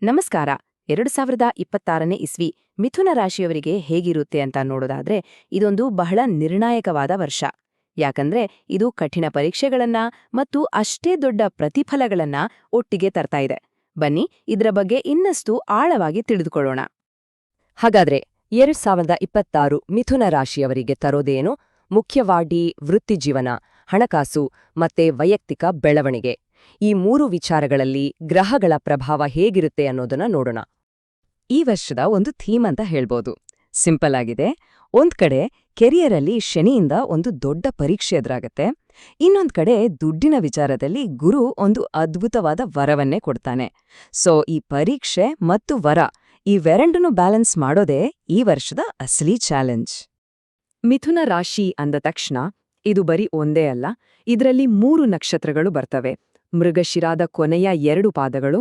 ನಮಸ್ಕಾರ. 2026ನೇ ಇಸ್ವಿ ಮಿಥುನ ರಾಶಿಯವರಿಗೆ ಹೇಗಿರುತ್ತೆ ಅಂತ ನೋಡೋದಾದ್ರೆ ಇದೊಂದು ಬಹಳ ನಿರ್ಣಾಯಕವಾದ ವರ್ಷ. ಯಾಕಂದ್ರೆ ಇದು ಕಠಿಣ ಪರೀಕ್ಷೆಗಳನ್ನ ಮತ್ತು ಅಷ್ಟೇ ದೊಡ್ಡ ಪ್ರತಿಫಲಗಳನ್ನ ಒಟ್ಟಿಗೆ ತರ್ತಾ ಇದೆ. ಬನ್ನಿ ಇದರ ಬಗ್ಗೆ ಇನ್ನಷ್ಟು ಆಳವಾಗಿ ತಿಳಿದುಕೊಳ್ಳೋಣ. ಹಾಗಾದ್ರೆ 2026 ಮಿಥುನ ರಾಶಿಯವರಿಗೆ ತರೋದೇನು? ಮುಖ್ಯವಾಗಿ ವೃತ್ತಿಜೀವನ, ಹಣಕಾಸು ಮತ್ತೆ ವೈಯಕ್ತಿಕ ಬೆಳವಣಿಗೆ. ಈ ಮೂರು ವಿಚಾರಗಳಲ್ಲಿ ಗ್ರಹಗಳ ಪ್ರಭಾವ ಹೇಗಿರುತ್ತೆ ಅನ್ನೋದನ್ನ ನೋಡೋಣ. ಈ ವರ್ಷದ ಒಂದು ಥೀಮ್ ಅಂತ ಹೇಳ್ಬೋದು. ಸಿಂಪಲ್ ಆಗಿದೆ. ಒಂದ್ ಕಡೆ ಕೆರಿಯರಲ್ಲಿ ಶನಿಯಿಂದ ಒಂದು ದೊಡ್ಡ ಪರೀಕ್ಷೆ ಎದುರಾಗತ್ತೆ. ಇನ್ನೊಂದ್ ಕಡೆ ದುಡ್ಡಿನ ವಿಚಾರದಲ್ಲಿ ಗುರು ಒಂದು ಅದ್ಭುತವಾದ ವರವನ್ನೇ ಕೊಡ್ತಾನೆ. ಸೊ ಈ ಪರೀಕ್ಷೆ ಮತ್ತು ವರ ಇವೆರಡನ್ನೂ ಬ್ಯಾಲೆನ್ಸ್ ಮಾಡೋದೇ ಈ ವರ್ಷದ ಅಸಲಿ ಚಾಲೆಂಜ್. ಮಿಥುನ ರಾಶಿ ಅಂದ ತಕ್ಷಣ ಇದು ಬರೀ ಒಂದೇ ಅಲ್ಲ, ಇದರಲ್ಲಿ 3 ನಕ್ಷತ್ರಗಳು ಬರ್ತವೆ. ಮೃಗಶಿರಾದ ಕೊನೆಯ 2 ಪಾದಗಳು,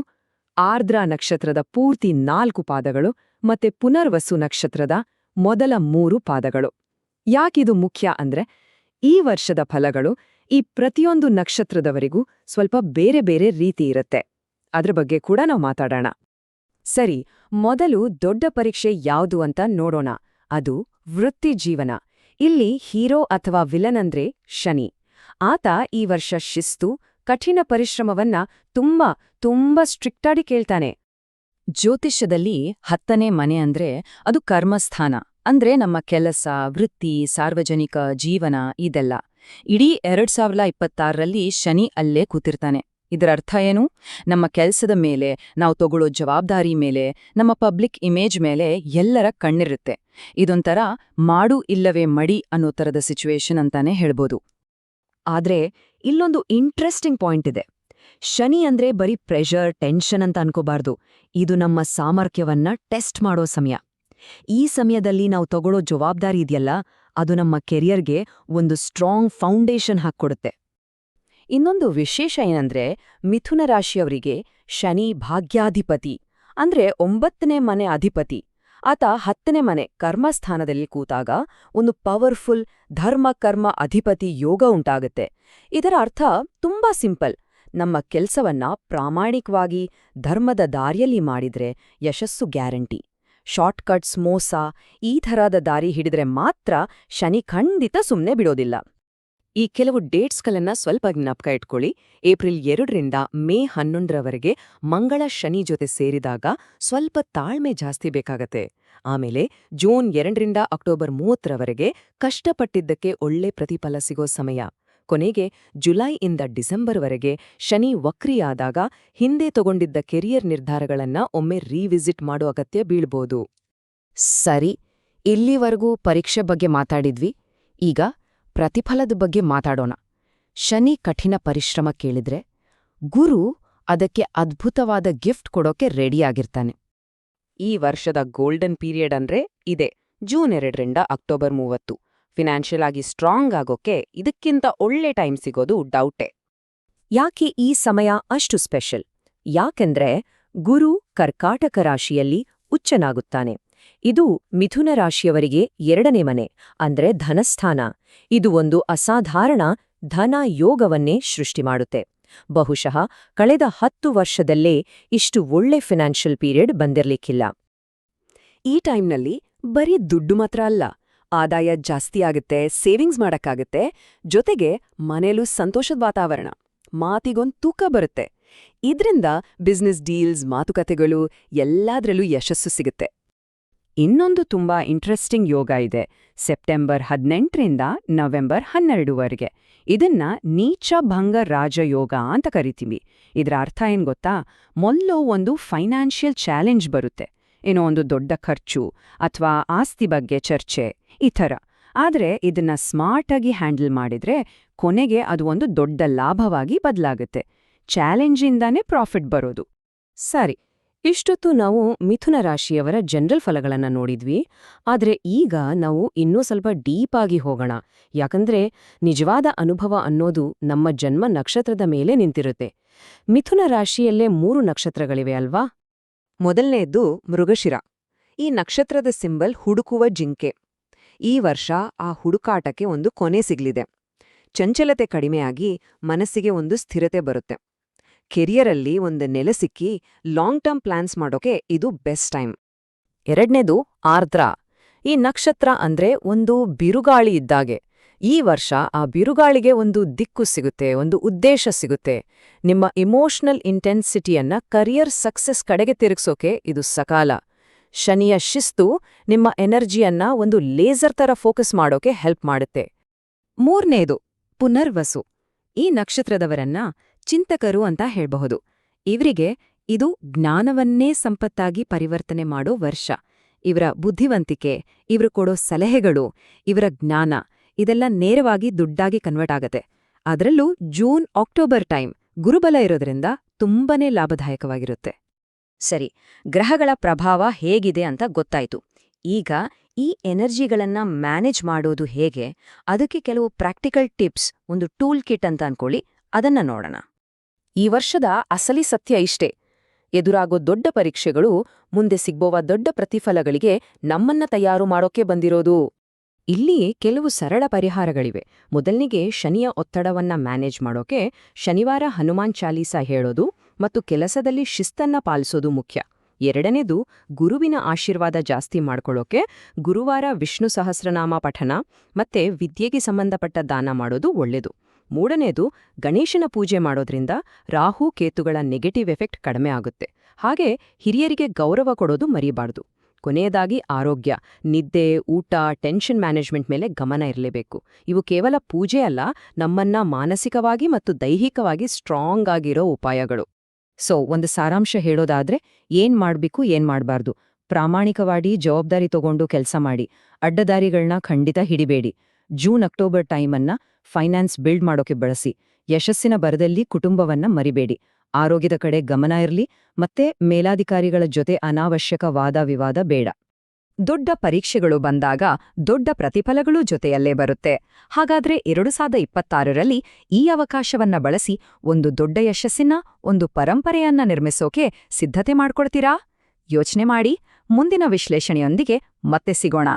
ಆರ್ದ್ರ ನಕ್ಷತ್ರದ ಪೂರ್ತಿ 4 ಪಾದಗಳು ಮತ್ತೆ ಪುನರ್ವಸು ನಕ್ಷತ್ರದ ಮೊದಲ 3 ಪಾದಗಳು. ಯಾಕಿದು ಮುಖ್ಯ ಅಂದ್ರೆ ಈ ವರ್ಷದ ಫಲಗಳು ಈ ಪ್ರತಿಯೊಂದು ನಕ್ಷತ್ರದವರಿಗೂ ಸ್ವಲ್ಪ ಬೇರೆ ಬೇರೆ ರೀತಿ ಇರುತ್ತೆ. ಅದ್ರ ಬಗ್ಗೆ ಕೂಡ ನಾವು ಮಾತಾಡೋಣ. ಸರಿ, ಮೊದಲು ದೊಡ್ಡ ಪರೀಕ್ಷೆ ಯಾವುದು ಅಂತ ನೋಡೋಣ. ಅದು ವೃತ್ತಿ ಜೀವನ. ಇಲ್ಲಿ ಹೀರೋ ಅಥವಾ ವಿಲನ್ ಅಂದ್ರೆ ಶನಿ. ಆತ ಈ ವರ್ಷ ಶಿಸ್ತು, ಕಠಿಣ ಪರಿಶ್ರಮವನ್ನ ತುಂಬಾ ಸ್ಟ್ರಿಕ್ಟಾಗಿ ಕೇಳ್ತಾನೆ. ಜ್ಯೋತಿಷ್ಯದಲ್ಲಿ 10ನೇ ಮನೆ ಅಂದ್ರೆ ಅದು ಕರ್ಮಸ್ಥಾನ. ಅಂದ್ರೆ ನಮ್ಮ ಕೆಲಸ, ವೃತ್ತಿ, ಸಾರ್ವಜನಿಕ ಜೀವನ ಇದೆಲ್ಲ. ಇಡೀ 2026ರಲ್ಲಿ ಶನಿ ಅಲ್ಲೇ ಕೂತಿರ್ತಾನೆ. ಇದರ ಅರ್ಥ ಏನು? ನಮ್ಮ ಕೆಲ್ಸದ ಮೇಲೆ, ನಾವು ತಗೊಳ್ಳೋ ಜವಾಬ್ದಾರಿ ಮೇಲೆ, ನಮ್ಮ ಪಬ್ಲಿಕ್ ಇಮೇಜ್ ಮೇಲೆ ಎಲ್ಲರ ಕಣ್ಣಿರುತ್ತೆ. ಇದೊಂಥರ ಮಾಡು ಇಲ್ಲವೇ ಮಡಿ ಅನ್ನೋ ಥರದ ಸಿಚುವೇಶನ್ ಅಂತಾನೆ ಹೇಳ್ಬೋದು. ಆದ್ರೆ ಇಲ್ಲೊಂದು ಇಂಟ್ರೆಸ್ಟಿಂಗ್ ಪಾಯಿಂಟ್ ಇದೆ. ಶನಿ ಅಂದ್ರೆ ಬರೀ ಪ್ರೆಷರ್, ಟೆನ್ಷನ್ ಅಂತ ಅನ್ಕೋಬಾರ್ದು. ಇದು ನಮ್ಮ ಸಾಮರ್ಥ್ಯವನ್ನ ಟೆಸ್ಟ್ ಮಾಡೋ ಸಮಯ. ಈ ಸಮಯದಲ್ಲಿ ನಾವು ತಗೊಳ್ಳೋ ಜವಾಬ್ದಾರಿ ಇದೆಯಲ್ಲ, ಅದು ನಮ್ಮ ಕೆರಿಯರ್ಗೆ ಒಂದು ಸ್ಟ್ರಾಂಗ್ ಫೌಂಡೇಶನ್ ಹಾಕ್ಕೊಡುತ್ತೆ. ಇನ್ನೊಂದು ವಿಶೇಷ ಏನಂದ್ರೆ ಮಿಥುನ ರಾಶಿಯವರಿಗೆ ಶನಿ ಭಾಗ್ಯಾಧಿಪತಿ, ಅಂದ್ರೆ 9ನೇ ಮನೆ ಅಧಿಪತಿ. ಆತ 10ನೇ ಮನೆ ಕರ್ಮಸ್ಥಾನದಲ್ಲಿ ಕೂತಾಗ ಒಂದು ಪವರ್ಫುಲ್ ಧರ್ಮ-ಕರ್ಮ ಅಧಿಪತಿ ಯೋಗ ಉಂಟಾಗುತ್ತೆ. ಇದರ ಅರ್ಥ ತುಂಬಾ ಸಿಂಪಲ್. ನಮ್ಮ ಕೆಲ್ಸವನ್ನ ಪ್ರಾಮಾಣಿಕವಾಗಿ ಧರ್ಮದ ದಾರಿಯಲ್ಲಿ ಮಾಡಿದ್ರೆ ಯಶಸ್ಸು ಗ್ಯಾರಂಟಿ. ಶಾರ್ಟ್ಕಟ್ಸ್, ಮೋಸ ಈ ಥರದ ದಾರಿ ಹಿಡಿದ್ರೆ ಮಾತ್ರ ಶನಿ ಖಂಡಿತ ಸುಮ್ನೆ ಬಿಡೋದಿಲ್ಲ. ಈ ಕೆಲವು ಡೇಟ್ಸ್ಗಳನ್ನ ಸ್ವಲ್ಪ ಜ್ಞಾಪಕ ಇಟ್ಕೊಳ್ಳಿ. ಏಪ್ರಿಲ್ 2ರಿಂದ ಮೇ 11ರವರೆಗೆ ಮಂಗಳ ಶನಿ ಜೊತೆ ಸೇರಿದಾಗ ಸ್ವಲ್ಪ ತಾಳ್ಮೆ ಜಾಸ್ತಿ ಬೇಕಾಗತ್ತೆ. ಆಮೇಲೆ ಜೂನ್ 2ರಿಂದ ಅಕ್ಟೋಬರ್ 30ರವರೆಗೆ ಕಷ್ಟಪಟ್ಟಿದ್ದಕ್ಕೆ ಒಳ್ಳೆ ಪ್ರತಿಫಲ ಸಿಗೋ ಸಮಯ. ಕೊನೆಗೆ ಜುಲೈಯಿಂದ ಡಿಸೆಂಬರ್ವರೆಗೆ ಶನಿ ವಕ್ರಿಯಾದಾಗ ಹಿಂದೆ ತಗೊಂಡಿದ್ದ ಕೆರಿಯರ್ ನಿರ್ಧಾರಗಳನ್ನ ಒಮ್ಮೆ ರೀವಿಸಿಟ್ ಮಾಡೋ ಅಗತ್ಯ ಬೀಳ್ಬೋದು. ಸರಿ, ಇಲ್ಲಿವರೆಗೂ ಪರೀಕ್ಷೆ ಬಗ್ಗೆ ಮಾತಾಡಿದ್ವಿ. ಈಗ ಪ್ರತಿಫಲದ ಬಗ್ಗೆ ಮಾತಾಡೋಣ. ಶನಿ ಕಠಿಣ ಪರಿಶ್ರಮ ಕೇಳಿದ್ರೆ ಗುರು ಅದಕ್ಕೆ ಅದ್ಭುತವಾದ ಗಿಫ್ಟ್ ಕೊಡೋಕೆ ರೆಡಿಯಾಗಿರ್ತಾನೆ. ಈ ವರ್ಷದ ಗೋಲ್ಡನ್ ಪೀರಿಯಡ್ ಅಂದ್ರೆ ಇದೆ, ಜೂನ್ 2ರಿಂದ ಅಕ್ಟೋಬರ್ 30. ಫಿನಾನ್ಷಿಯಲ್ ಆಗಿ ಸ್ಟ್ರಾಂಗ್ ಆಗೋಕೆ ಇದಕ್ಕಿಂತ ಒಳ್ಳೆ ಟೈಮ್ ಸಿಗೋದು ಡೌಟೆ. ಯಾಕೆ ಈ ಸಮಯ ಅಷ್ಟು ಸ್ಪೆಷಲ್? ಯಾಕೆಂದ್ರೆ ಗುರು ಕರ್ಕಾಟಕ ರಾಶಿಯಲ್ಲಿ ಉಚ್ಚನಾಗುತ್ತಾನೆ. ಇದು ಮಿಥುನ ರಾಶಿಯವರಿಗೆ 2ನೇ ಮನೆ, ಅಂದ್ರೆ ಧನಸ್ಥಾನ. ಇದು ಒಂದು ಅಸಾಧಾರಣ ಧನ ಯೋಗವನ್ನೇ ಸೃಷ್ಟಿ ಮಾಡುತ್ತೆ. ಬಹುಶಃ ಕಳೆದ 10 ವರ್ಷದಲ್ಲೇ ಇಷ್ಟು ಒಳ್ಳೆ ಫಿನಾನ್ಷಿಯಲ್ ಪೀರಿಯಡ್ ಬಂದಿರ್ಲಿಕ್ಕಿಲ್ಲ. ಈ ಟೈಮ್ನಲ್ಲಿ ಬರೀ ದುಡ್ಡು ಮಾತ್ರ ಅಲ್ಲ, ಆದಾಯ ಜಾಸ್ತಿ ಆಗುತ್ತೆ, ಸೇವಿಂಗ್ಸ್ ಮಾಡಕ್ಕಾಗತ್ತೆ, ಜೊತೆಗೆ ಮನೇಲೂ ಸಂತೋಷದ ವಾತಾವರಣ, ಮಾತಿಗೊಂದು ತೂಕ ಬರುತ್ತೆ. ಇದ್ರಿಂದ ಬಿಸ್ನೆಸ್ ಡೀಲ್ಸ್, ಮಾತುಕತೆಗಳು ಎಲ್ಲಾದ್ರಲ್ಲೂ ಯಶಸ್ಸು ಸಿಗುತ್ತೆ. ಇನ್ನೊಂದು ತುಂಬಾ ಇಂಟ್ರೆಸ್ಟಿಂಗ್ ಯೋಗ ಇದೆ, ಸೆಪ್ಟೆಂಬರ್ 18ರಿಂದ ನವೆಂಬರ್ 12ವರೆಗೆ. ಇದನ್ನ ನೀಚ ಭಂಗ ರಾಜಯೋಗ ಅಂತ ಕರಿತೀವಿ. ಇದರ ಅರ್ಥ ಏನ್ ಗೊತ್ತಾ? ಮೊದಲು ಒಂದು ಫೈನಾನ್ಷಿಯಲ್ ಚಾಲೆಂಜ್ ಬರುತ್ತೆ, ಏನೋ ಒಂದು ದೊಡ್ಡ ಖರ್ಚು ಅಥವಾ ಆಸ್ತಿ ಬಗ್ಗೆ ಚರ್ಚೆ ಈ ಥರ. ಆದ್ರೆ ಇದನ್ನ ಸ್ಮಾರ್ಟಾಗಿ ಹ್ಯಾಂಡಲ್ ಮಾಡಿದ್ರೆ ಕೊನೆಗೆ ಅದು ಒಂದು ದೊಡ್ಡ ಲಾಭವಾಗಿ ಬದಲಾಗುತ್ತೆ. ಚಾಲೆಂಜಿಂದಾನೇ ಪ್ರಾಫಿಟ್ ಬರೋದು. ಸರಿ, ಇಷ್ಟೊತ್ತು ನಾವು ಮಿಥುನ ರಾಶಿಯವರ ಜನರಲ್ ಫಲಗಳನ್ನ ನೋಡಿದ್ವಿ. ಆದ್ರೆ ಈಗ ನಾವು ಇನ್ನೂ ಸ್ವಲ್ಪ ಡೀಪ್ ಆಗಿ ಹೋಗೋಣ. ಯಾಕಂದ್ರೆ ನಿಜವಾದ ಅನುಭವ ಅನ್ನೋದು ನಮ್ಮ ಜನ್ಮ ನಕ್ಷತ್ರದ ಮೇಲೆ ನಿಂತಿರುತ್ತೆ. ಮಿಥುನ ರಾಶಿಯಲ್ಲೇ 3 ನಕ್ಷತ್ರಗಳಿವೆ ಅಲ್ವಾ? ಮೊದಲನೇದ್ದು ಮೃಗಶಿರ. ಈ ನಕ್ಷತ್ರದ ಸಿಂಬಲ್ ಹುಡುಕುವ ಜಿಂಕೆ. ಈ ವರ್ಷ ಆ ಹುಡುಕಾಟಕ್ಕೆ ಒಂದು ಕೊನೆ ಸಿಗ್ಲಿದೆ. ಚಂಚಲತೆ ಕಡಿಮೆಯಾಗಿ ಮನಸ್ಸಿಗೆ ಒಂದು ಸ್ಥಿರತೆ ಬರುತ್ತೆ. ಕೆರಿಯರಲ್ಲಿ ಒಂದು ನೆಲೆ ಸಿಕ್ಕಿ ಲಾಂಗ್ ಟರ್ಮ್ ಪ್ಲಾನ್ಸ್ ಮಾಡೋಕೆ ಇದು ಬೆಸ್ಟ್ ಟೈಮ್. ಎರಡನೇದು ಆರ್ದ್ರ. ಈ ನಕ್ಷತ್ರ ಅಂದ್ರೆ ಒಂದು ಬಿರುಗಾಳಿ ಇದ್ದಾಗೆ. ಈ ವರ್ಷ ಆ ಬಿರುಗಾಳಿಗೆ ಒಂದು ದಿಕ್ಕು ಸಿಗುತ್ತೆ, ಒಂದು ಉದ್ದೇಶ ಸಿಗುತ್ತೆ. ನಿಮ್ಮ ಇಮೋಷನಲ್ ಇಂಟೆನ್ಸಿಟಿಯನ್ನ ಕರಿಯರ್ ಸಕ್ಸೆಸ್ ಕಡೆಗೆ ತಿರುಗಿಸೋಕೆ ಇದು ಸಕಾಲ. ಶನಿಯ ಶಿಸ್ತು ನಿಮ್ಮ ಎನರ್ಜಿಯನ್ನ ಒಂದು ಲೇಸರ್ ತರ ಫೋಕಸ್ ಮಾಡೋಕೆ ಹೆಲ್ಪ್ ಮಾಡುತ್ತೆ. ಮೂರನೇದು ಪುನರ್ವಸು. ಈ ನಕ್ಷತ್ರದವರನ್ನ ಚಿಂತಕರು ಅಂತ ಹೇಳ್ಬಹುದು. ಇವರಿಗೆ ಇದು ಜ್ಞಾನವನ್ನೇ ಸಂಪತ್ತಾಗಿ ಪರಿವರ್ತನೆ ಮಾಡೋ ವರ್ಷ. ಇವರ ಬುದ್ಧಿವಂತಿಕೆ, ಇವರು ಕೊಡೋ ಸಲಹೆಗಳು, ಇವರ ಜ್ಞಾನ ಇದೆಲ್ಲ ನೇರವಾಗಿ ದುಡ್ಡಾಗಿ ಕನ್ವರ್ಟ್ ಆಗತ್ತೆ. ಅದರಲ್ಲೂ ಜೂನ್ ಅಕ್ಟೋಬರ್ ಟೈಮ್ ಗುರುಬಲ ಇರೋದ್ರಿಂದ ತುಂಬಾನೇ ಲಾಭದಾಯಕವಾಗಿರುತ್ತೆ. ಸರಿ, ಗ್ರಹಗಳ ಪ್ರಭಾವ ಹೇಗಿದೆ ಅಂತ ಗೊತ್ತಾಯ್ತು. ಈಗ ಈ ಎನರ್ಜಿಗಳನ್ನ ಮ್ಯಾನೇಜ್ ಮಾಡೋದು ಹೇಗೆ, ಅದಕ್ಕೆ ಕೆಲವು ಪ್ರಾಕ್ಟಿಕಲ್ ಟಿಪ್ಸ್, ಒಂದು ಟೂಲ್ ಕಿಟ್ ಅಂತ ಅನ್ಕೊಳ್ಳಿ, ಅದನ್ನ ನೋಡೋಣ. ಈ ವರ್ಷದ ಅಸಲಿ ಸತ್ಯ ಇಷ್ಟೇ: ಎದುರಾಗೋ ದೊಡ್ಡ ಪರೀಕ್ಷೆಗಳು, ಮುಂದೆ ಸಿಗ್ಬೋವ ದೊಡ್ಡ ಪ್ರತಿಫಲಗಳಿಗೆ ನಮ್ಮನ್ನ ತಯಾರು ಮಾಡೋಕೆ ಬಂದಿರೋದು. ಇಲ್ಲಿ ಕೆಲವು ಸರಳ ಪರಿಹಾರಗಳಿವೆ. ಮೊದಲನಿಗೆ ಶನಿಯ ಒತ್ತಡವನ್ನ ಮ್ಯಾನೇಜ್ ಮಾಡೋಕೆ ಶನಿವಾರ ಹನುಮಾನ್ ಚಾಲೀಸ ಹೇಳೋದು ಮತ್ತು ಕೆಲಸದಲ್ಲಿ ಶಿಸ್ತನ್ನ ಪಾಲಿಸೋದು ಮುಖ್ಯ. ಎರಡನೇದು ಗುರುವಿನ ಆಶೀರ್ವಾದ ಜಾಸ್ತಿ ಮಾಡ್ಕೊಳ್ಳೋಕೆ ಗುರುವಾರ ವಿಷ್ಣು ಸಹಸ್ರನಾಮ ಪಠನ ಮತ್ತೆ ವಿದ್ಯೆಗೆ ಸಂಬಂಧಪಟ್ಟ ದಾನ ಮಾಡೋದು ಒಳ್ಳೆಯದು. ಮೂರನೇದು ಗಣೇಶನ ಪೂಜೆ ಮಾಡೋದ್ರಿಂದ ರಾಹು ಕೇತುಗಳ ನೆಗೆಟಿವ್ ಎಫೆಕ್ಟ್ ಕಡಿಮೆ ಆಗುತ್ತೆ. ಹಾಗೆ ಹಿರಿಯರಿಗೆ ಗೌರವ ಕೊಡೋದು ಮರಿಬಾರ್ದು. ಕೊನೆಯದಾಗಿ ಆರೋಗ್ಯ, ನಿದ್ದೆ, ಊಟ, ಟೆನ್ಷನ್ ಮ್ಯಾನೇಜ್ಮೆಂಟ್ ಮೇಲೆ ಗಮನ ಇರಲೇಬೇಕು. ಇವು ಕೇವಲ ಪೂಜೆ ಅಲ್ಲ, ನಮ್ಮನ್ನ ಮಾನಸಿಕವಾಗಿ ಮತ್ತು ದೈಹಿಕವಾಗಿ ಸ್ಟ್ರಾಂಗ್ ಆಗಿರೋ ಉಪಾಯಗಳು. ಒಂದು ಸಾರಾಂಶ ಹೇಳೋದಾದ್ರೆ, ಏನ್ ಮಾಡ್ಬೇಕು, ಏನ್ ಮಾಡ್ಬಾರ್ದು, ಪ್ರಾಮಾಣಿಕವಾಗಿ ಜವಾಬ್ದಾರಿ ತಗೊಂಡು ಕೆಲಸ ಮಾಡಿ, ಅಡ್ಡದಾರಿಗಳನ್ನ ಖಂಡಿತ ಹಿಡಿಬೇಡಿ. ಜೂನ್ ಅಕ್ಟೋಬರ್ ಟೈಮನ್ನ ಫೈನಾನ್ಸ್ ಬಿಲ್ಡ್ ಮಾಡೋಕೆ ಬಳಸಿ. ಯಶಸ್ಸಿನ ಬರದಲ್ಲಿ ಕುಟುಂಬವನ್ನ ಮರಿಬೇಡಿ. ಆರೋಗ್ಯದ ಕಡೆ ಗಮನ ಇರಲಿ, ಮತ್ತೆ ಮೇಲಾಧಿಕಾರಿಗಳ ಜೊತೆ ಅನಾವಶ್ಯಕ ವಾದ ವಿವಾದ ಬೇಡ. ದೊಡ್ಡ ಪರೀಕ್ಷೆಗಳು ಬಂದಾಗ ದೊಡ್ಡ ಪ್ರತಿಫಲಗಳೂ ಜೊತೆಯಲ್ಲೇ ಬರುತ್ತೆ. ಹಾಗಾದ್ರೆ 2026ರಲ್ಲಿ ಈ ಅವಕಾಶವನ್ನ ಬಳಸಿ ಒಂದು ದೊಡ್ಡ ಯಶಸ್ಸಿನ, ಒಂದು ಪರಂಪರೆಯನ್ನ ನಿರ್ಮಿಸೋಕೆ ಸಿದ್ಧತೆ ಮಾಡ್ಕೊಳ್ತೀರಾ? ಯೋಚನೆ ಮಾಡಿ. ಮುಂದಿನ ವಿಶ್ಲೇಷಣೆಯೊಂದಿಗೆ ಮತ್ತೆ ಸಿಗೋಣ.